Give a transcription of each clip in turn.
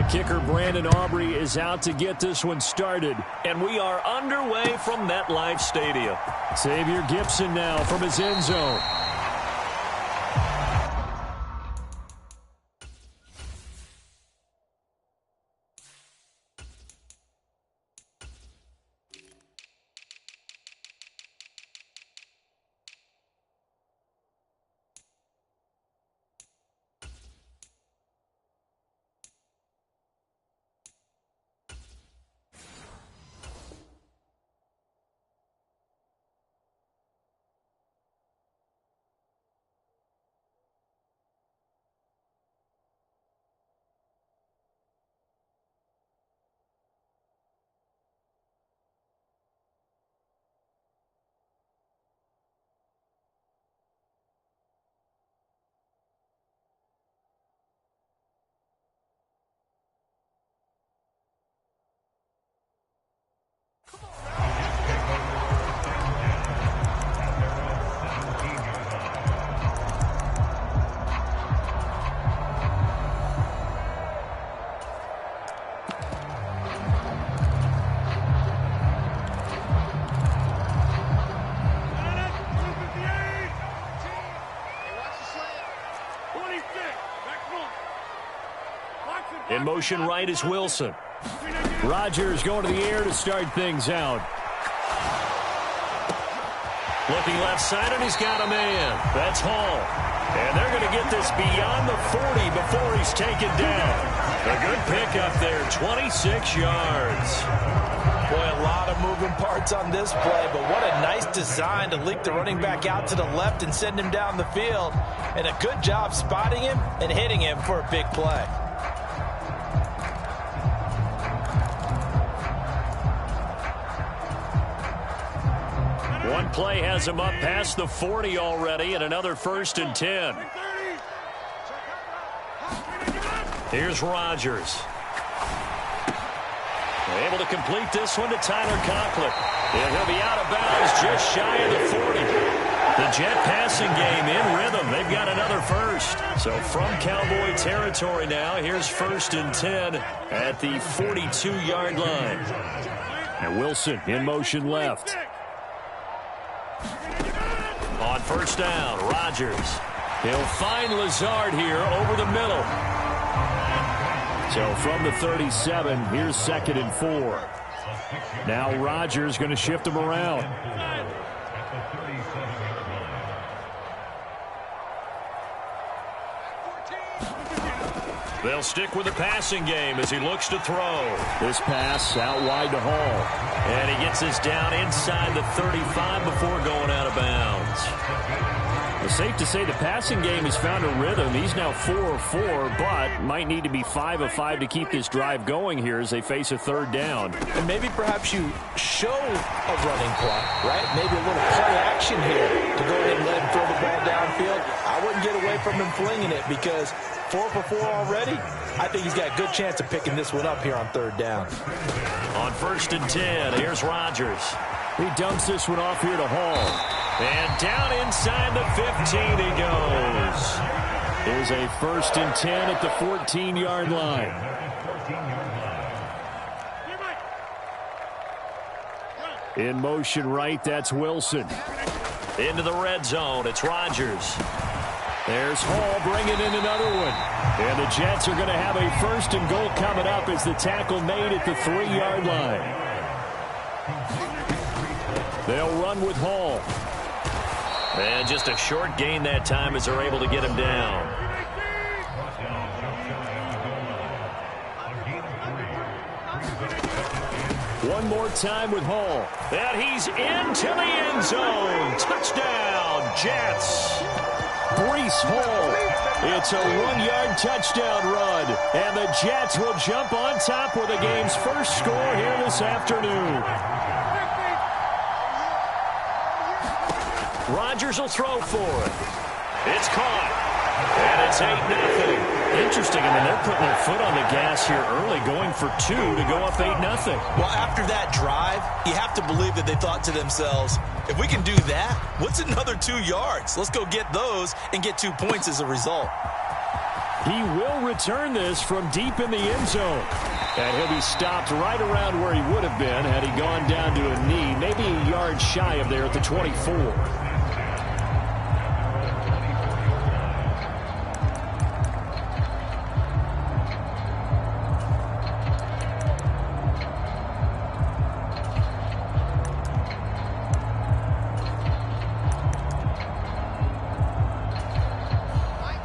The kicker, Brandon Aubrey, is out to get this one started. And we are underway from MetLife Stadium. Xavier Gipson now from his end zone. In motion right is Wilson. Rodgers going to the air to start things out. Looking left side, and he's got a man. That's Hall. And they're going to get this beyond the 40 before he's taken down. A good pickup there, 26 yards. Boy, a lot of moving parts on this play, but what a nice design to leak the running back out to the left and send him down the field. And a good job spotting him and hitting him for a big play. One play has him up past the 40 already, and another 1st and 10. Here's Rodgers. Able to complete this one to Tyler Conklin. And he'll be out of bounds just shy of the 40. The Jet passing game in rhythm. They've got another first. So from Cowboy territory now, here's 1st and 10 at the 42-yard line. And Wilson in motion left. On 1st down, Rodgers. He'll find Lazard here over the middle. So from the 37, here's 2nd and 4. Now Rodgers going to shift him around. They'll stick with the passing game as he looks to throw. This pass out wide to Hall. And he gets this down inside the 35 before going out of bounds. It's safe to say the passing game has found a rhythm. He's now 4 of 4, but might need to be 5 of 5 to keep this drive going here as they face a 3rd down. And maybe perhaps you show a running play, right? Maybe a little play action here to go ahead and let him throw the ball downfield. I wouldn't get away from him flinging it because 4 for 4 already. I think he's got a good chance of picking this one up here on 3rd down. On 1st and 10, here's Rodgers. He dumps this one off here to Hall. And down inside the 15 he goes. There's a 1st and 10 at the 14-yard line. In motion right, that's Wilson. Into the red zone, it's Rodgers. There's Hall bringing in another one. And the Jets are going to have a 1st and goal coming up as the tackle made at the 3-yard line. They'll run with Hall. And just a short gain that time as they're able to get him down. One more time with Hall. And he's into the end zone. Touchdown, Jets. Breece Hall. It's a 1-yard touchdown run. And the Jets will jump on top with the game's first score here this afternoon. Rodgers will throw for it. It's caught. And it's 8-0. Interesting. I mean, they're putting their foot on the gas here early, going for 2 to go up 8-0. Well, after that drive, you have to believe that they thought to themselves, if we can do that, what's another 2 yards? Let's go get those and get 2 points as a result. He will return this from deep in the end zone. And he'll be stopped right around where he would have been had he gone down to a knee, maybe a yard shy of there at the 24.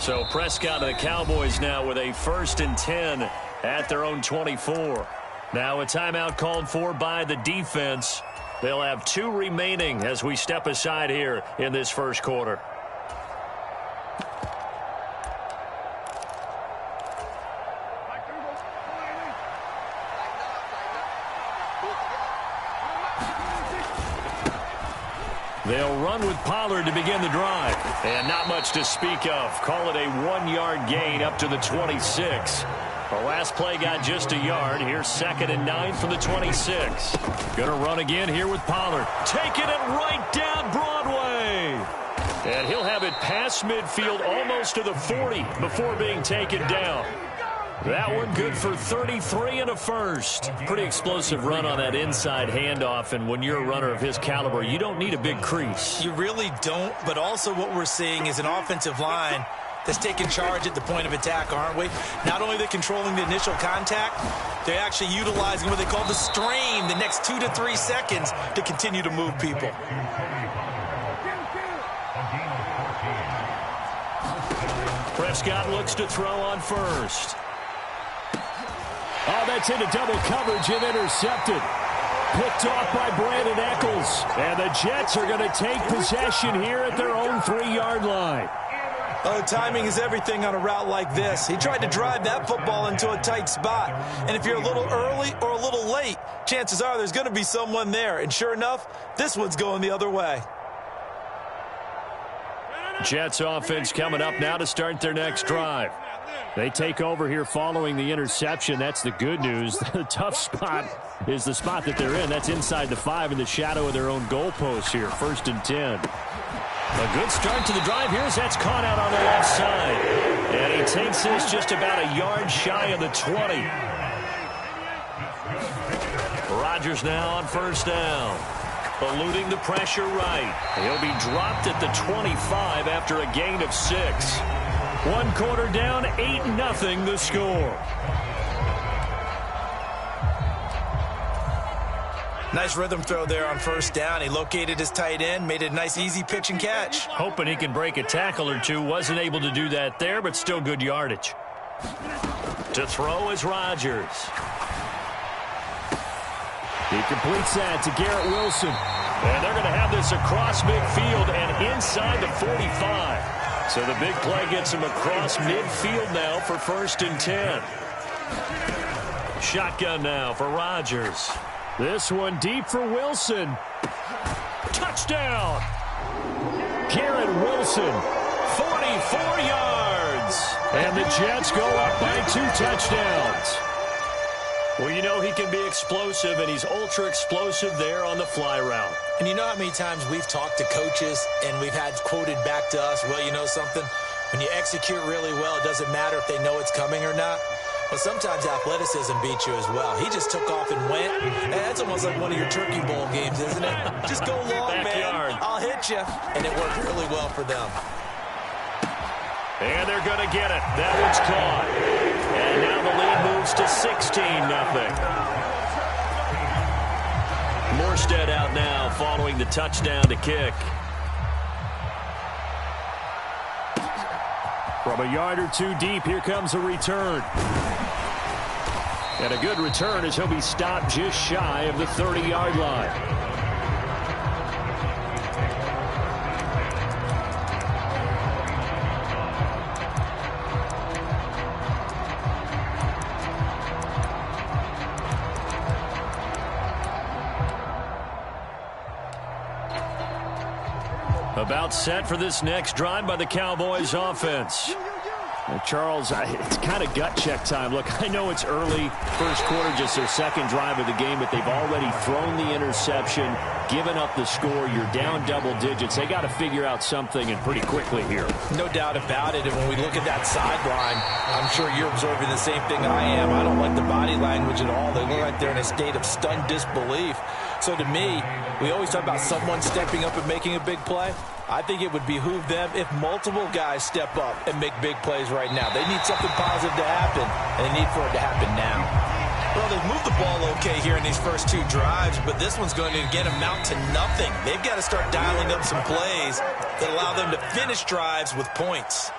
So Prescott and the Cowboys now with a 1st and 10 at their own 24. Now a timeout called for by the defense. They'll have 2 remaining as we step aside here in this first quarter. They'll run with Pollard to begin the drive. And not much to speak of. Call it a 1-yard gain up to the 26. The last play got just a yard. Here's 2nd and 9 from the 26. Going to run again here with Pollard. Taking it right down Broadway. And he'll have it past midfield almost to the 40 before being taken down. That one good for 33 and a first. Pretty explosive run on that inside handoff, and when you're a runner of his caliber, you don't need a big crease. You really don't, but also what we're seeing is an offensive line that's taking charge at the point of attack, aren't we? Not only are they controlling the initial contact, they're actually utilizing what they call the strain, the next 2 to 3 seconds to continue to move people. Prescott looks to throw on first. Oh, that's into double coverage and intercepted. Picked off by Brandon Eccles. And the Jets are going to take possession here at their own 3-yard line. Oh, timing is everything on a route like this. He tried to drive that football into a tight spot. And if you're a little early or a little late, chances are there's going to be someone there. And sure enough, this one's going the other way. Jets offense coming up now to start their next drive. They take over here following the interception. That's the good news. The tough spot is the spot that they're in. That's inside the 5 in the shadow of their own goalpost here. 1st and 10. A good start to the drive here as that's caught out on the left side. And he takes this just about a yard shy of the 20. Rodgers now on 1st down. Eluding the pressure right. He'll be dropped at the 25 after a gain of 6. 1 quarter down, 8-0 the score. Nice rhythm throw there on 1st down. He located his tight end, made it a nice easy pitch and catch. Hoping he can break a tackle or two. Wasn't able to do that there, but still good yardage. To throw is Rodgers. He completes that to Garrett Wilson. And they're going to have this across midfield and inside the 45. So the big play gets him across midfield now for 1st and 10. Shotgun now for Rodgers. This one deep for Wilson. Touchdown! Garrett Wilson. 44 yards. And the Jets go up by 2 touchdowns. Well, you know he can be explosive, and he's ultra-explosive there on the fly route. And you know how many times we've talked to coaches and we've had quoted back to us, well, you know something? When you execute really well, it doesn't matter if they know it's coming or not. Well, sometimes athleticism beats you as well. He just took off and went. And that's almost like one of your Turkey Bowl games, isn't it? Just go long, Backyard. man. I'll hit you. And it worked really well for them. And they're going to get it. That one's caught. And now the lead moves to 16-0. Morstead out now following the touchdown to kick. From a yard or 2 deep, here comes a return. And a good return as he'll be stopped just shy of the 30-yard line. About set for this next drive by the Cowboys offense. Charles, it's kind of gut check time. Look, I know it's early, first quarter, just their second drive of the game, but they've already thrown the interception, given up the score. You're down double digits. They got to figure out something, and pretty quickly here. No doubt about it. And when we look at that sideline, I'm sure you're observing the same thing I am. I don't like the body language at all. They look like they're in a state of stunned disbelief. So to me, we always talk about someone stepping up and making a big play. I think it would behoove them if multiple guys step up and make big plays right now. They need something positive to happen, and they need for it to happen now. Well, they've moved the ball okay here in these first two drives, but this one's going to again amount to nothing. They've got to start dialing up some plays that allow them to finish drives with points.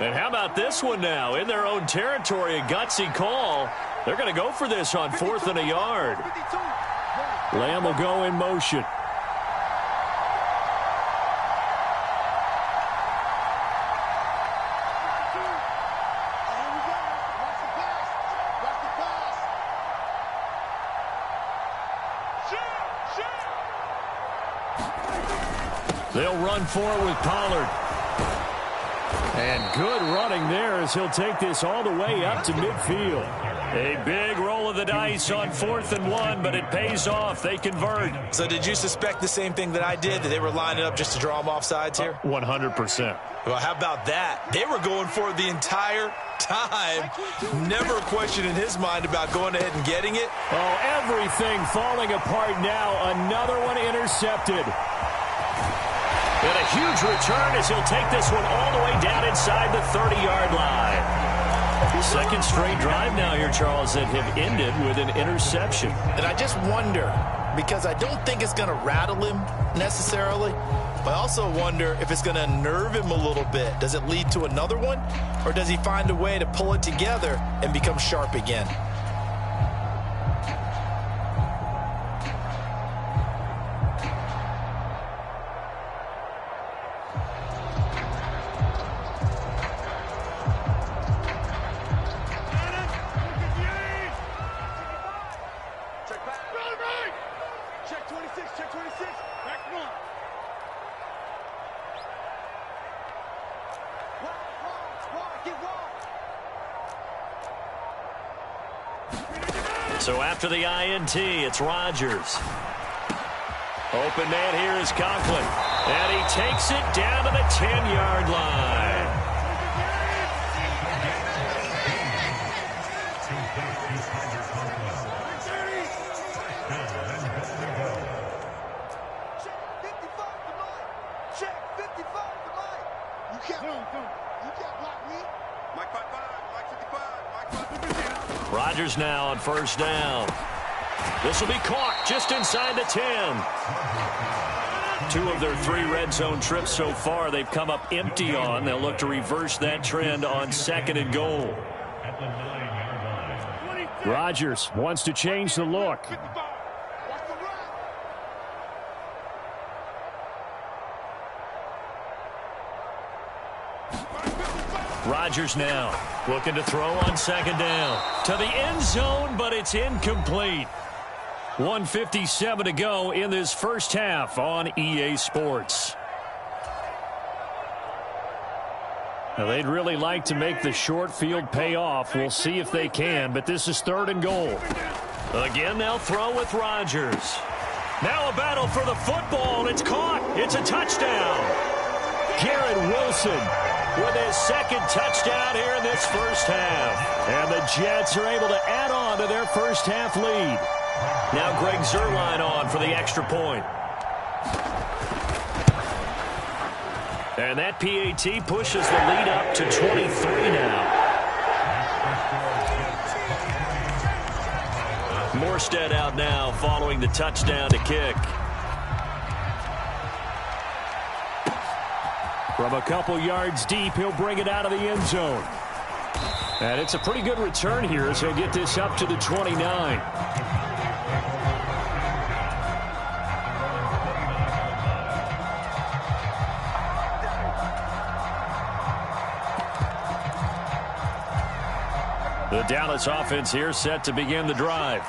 And how about this one now? In their own territory, a gutsy call. They're going to go for this on 4th and a yard. Lamb will go in motion. They'll run forward with Pollard. And good running there as he'll take this all the way up to midfield. A big roll of the dice on 4th and 1, but it pays off. They convert. So did you suspect the same thing that I did, that they were lining up just to draw them off sides here? 100%. Well, how about that? They were going for it the entire time. Never a question in his mind about going ahead and getting it. Oh, everything falling apart now. Another one intercepted. And a huge return as he'll take this one all the way down inside the 30-yard line. Second straight drive now here, Charles, that have ended with an interception. And I just wonder, because I don't think it's going to rattle him necessarily, but I also wonder if it's going to unnerve him a little bit. Does it lead to another one, or does he find a way to pull it together and become sharp again? So after the INT, it's Rodgers. Open man here is Conklin. And he takes it down to the 10-yard line. Rodgers now on first down. This will be caught just inside the 10. 2 of their 3 red zone trips so far they've come up empty on. They'll look to reverse that trend on 2nd and goal. Rodgers wants to change the look. Rodgers now looking to throw on 2nd down to the end zone, but it's incomplete. 1:57 to go in this first half on EA Sports. Now, they'd really like to make the short field pay off. We'll see if they can, but this is 3rd and goal. Again, they'll throw with Rodgers. Now a battle for the football. It's caught. It's a touchdown. Garrett Wilson with his 2nd touchdown here in this first half. And the Jets are able to add on to their first half lead. Now Greg Zuerlein on for the extra point. And that PAT pushes the lead up to 23 now. Morstead out now following the touchdown to kick. From a couple yards deep, he'll bring it out of the end zone. And it's a pretty good return here as he'll get this up to the 29. The Dallas offense here set to begin the drive.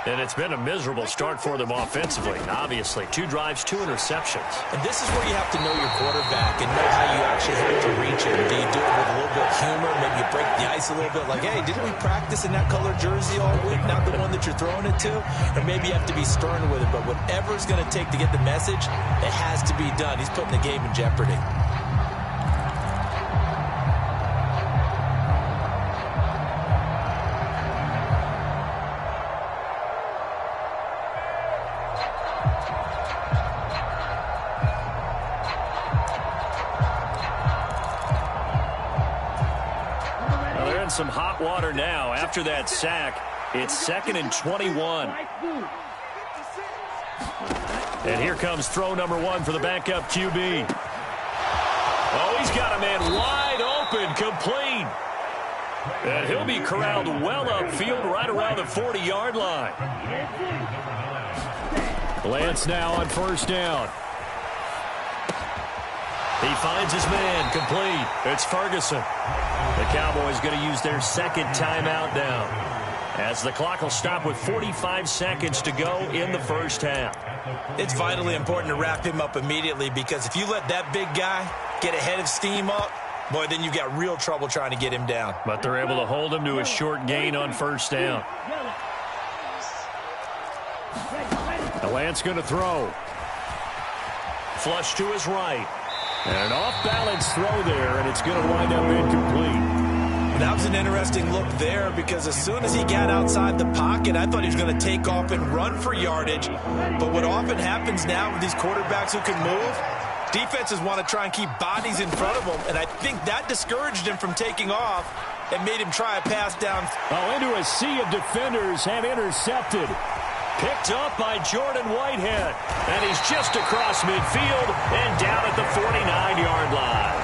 And it's been a miserable start for them offensively. Obviously, 2 drives, 2 interceptions. And this is where you have to know your quarterback and know how you actually have to reach him. Do you do it with a little bit of humor? Maybe you break the ice a little bit like, hey, didn't we practice in that color jersey all week, not the one that you're throwing it to? Or maybe you have to be stern with it. But whatever it's going to take to get the message, it has to be done. He's putting the game in jeopardy. Some hot water now after that sack. It's 2nd and 21. And here comes throw number 1 for the backup QB. Oh, he's got a man wide open, complete. And he'll be corralled well upfield right around the 40-yard line. Lance now on 1st down. He finds his man, complete. It's Ferguson. The Cowboys going to use their 2nd timeout now, as the clock will stop with 45 seconds to go in the 1st half. It's vitally important to wrap him up immediately, because if you let that big guy get ahead of steam up, boy, then you've got real trouble trying to get him down. But they're able to hold him to a short gain on 1st down. The Lance going to throw. Flush to his right. And an off-balance throw there, and it's going to wind up incomplete. That was an interesting look there, because as soon as he got outside the pocket, I thought he was going to take off and run for yardage. But what often happens now with these quarterbacks who can move, defenses want to try and keep bodies in front of them, and I think that discouraged him from taking off and made him try a pass down. Oh, into a sea of defenders and intercepted. Picked up by Jordan Whitehead. And he's just across midfield and down at the 49-yard line.